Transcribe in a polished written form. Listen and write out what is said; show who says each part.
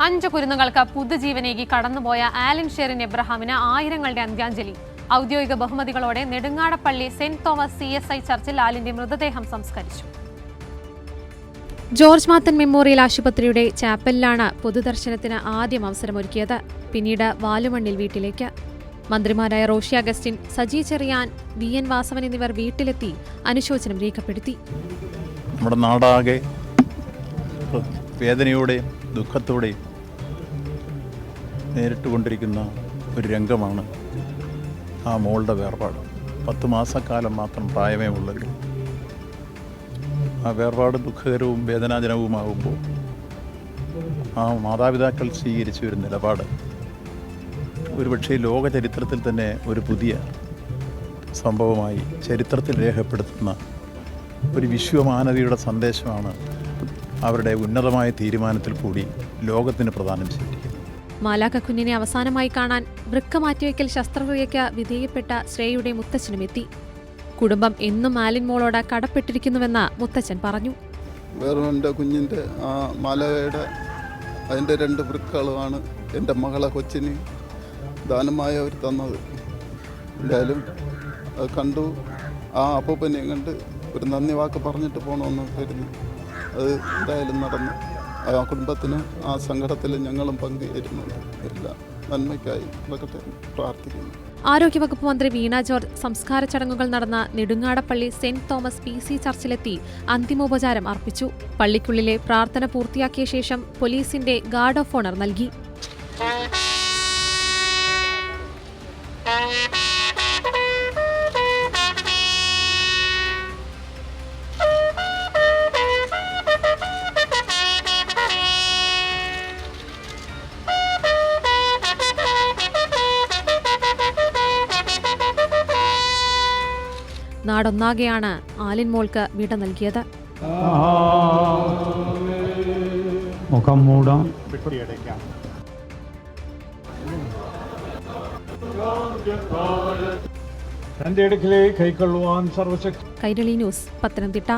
Speaker 1: 5 കുരുന്നുകൾക്ക് പുതുജീവനേകി കടന്നുപോയ ആലൻ ഷെറിൻ എബ്രഹാമിന് ആയിരങ്ങളുടെ അന്ത്യാഞ്ജലി. ഔദ്യോഗിക ബഹുമതികളോടെ നെടുങ്ങാടപ്പള്ളി സെന്റ് തോമസ് CSI ചർച്ചിൽ ആലിന്റെ മൃതദേഹം സംസ്കരിച്ചു. ജോർജ് മാത്തൻ മെമ്മോറിയൽ ആശുപത്രിയുടെ ചാപ്പലിലാണ് പൊതുദർശനത്തിന് ആദ്യം അവസരമൊരുക്കിയത്. പിന്നീട് വാലുമണ്ണിൽ വീട്ടിലേക്ക്. മന്ത്രിമാരായ റോഷി അഗസ്റ്റിൻ, സജി ചെറിയാൻ, VN വാസവൻ എന്നിവർ വീട്ടിലെത്തി അനുശോചനം രേഖപ്പെടുത്തി.
Speaker 2: നമ്മുടെ നാടാകെ വേദനയോടെയും ദുഃഖത്തോടെയും നേരിട്ടുകൊണ്ടിരിക്കുന്ന ഒരു രംഗമാണ് ആ മോളുടെ വേർപാട്. 10 മാസക്കാലം മാത്രം പ്രായമേ ഉള്ളെങ്കിൽ ആ വേർപാട് ദുഃഖകരവും വേദനാജനകവുമാകുമ്പോൾ ആ മാതാപിതാക്കൾ സ്വീകരിച്ച ഒരു നിലപാട് ഒരുപക്ഷെ ലോക ചരിത്രത്തിൽ തന്നെ ഒരു പുതിയ സംഭവമായി ചരിത്രത്തിൽ രേഖപ്പെടുത്തുന്ന ഒരു വിശ്വമാനവയുടെ സന്ദേശമാണ് അവരുടെ ഉന്നതമായ തീരുമാനത്തിൽ കൂടി ലോകത്തിന് പ്രദാനം ചെയ്തിരിക്കുന്നത്.
Speaker 1: മാലാഖ കുഞ്ഞിനെ അവസാനമായി കാണാൻ വൃക്ക മാറ്റിവെക്കൽ ശസ്ത്രക്രിയയ്ക്ക് വിധേയപ്പെട്ട ശ്രേയയുടെ മുത്തച്ഛനുമെത്തി. കുടുംബം എന്നും ആലിൻ മോളോട് കടപ്പെട്ടിരിക്കുന്നുവെന്ന് മുത്തച്ഛൻ പറഞ്ഞു.
Speaker 3: വെറും എൻ്റെ കുഞ്ഞിൻ്റെ ആ മാലാഖയുടെ അതിൻ്റെ 2 വൃക്കകളുമാണ് എൻ്റെ മകളെ കൊച്ചിന് ദാനമായി അവർ തന്നത്. എന്തായാലും അത് കണ്ടു, ആ അപ്പൂപ്പനെയും കണ്ട് ഒരു നന്ദി വാക്ക് പറഞ്ഞിട്ട് പോകണമെന്ന് കരുതി. അത് എന്തായാലും നടന്നു. ആ കുടുംബത്തിന് ആ സങ്കടത്തിൽ ഞങ്ങളും പങ്കുചേരുന്നുണ്ട്. എല്ലാം നന്മയ്ക്കായി നടക്കട്ടെ പ്രാർത്ഥിക്കുന്നു.
Speaker 1: ആരോഗ്യവകുപ്പ് മന്ത്രി വീണ ജോർജ് സംസ്കാര ചടങ്ങുകൾ നടന്ന നെടുങ്ങാടപ്പള്ളി സെന്റ് തോമസ് PC ചർച്ചിലെത്തി അന്തിമോപചാരം അർപ്പിച്ചു. പള്ളിക്കുള്ളിലെ പ്രാർത്ഥന പൂർത്തിയാക്കിയ ശേഷം പോലീസിന്റെ ഗാർഡ് ഓഫ് ഓണർ നൽകി. നാടൊന്നാകെയാണ് ആലിൻ മോൾക്ക് വിട നൽകിയത്.
Speaker 4: മുഖം മൂടാം. തന്റെ അടുക്കലേക്ക് കൈക്കൊള്ളുവാൻ സർവശക്തി.
Speaker 1: കൈരളി ന്യൂസ്, പത്തനംതിട്ട.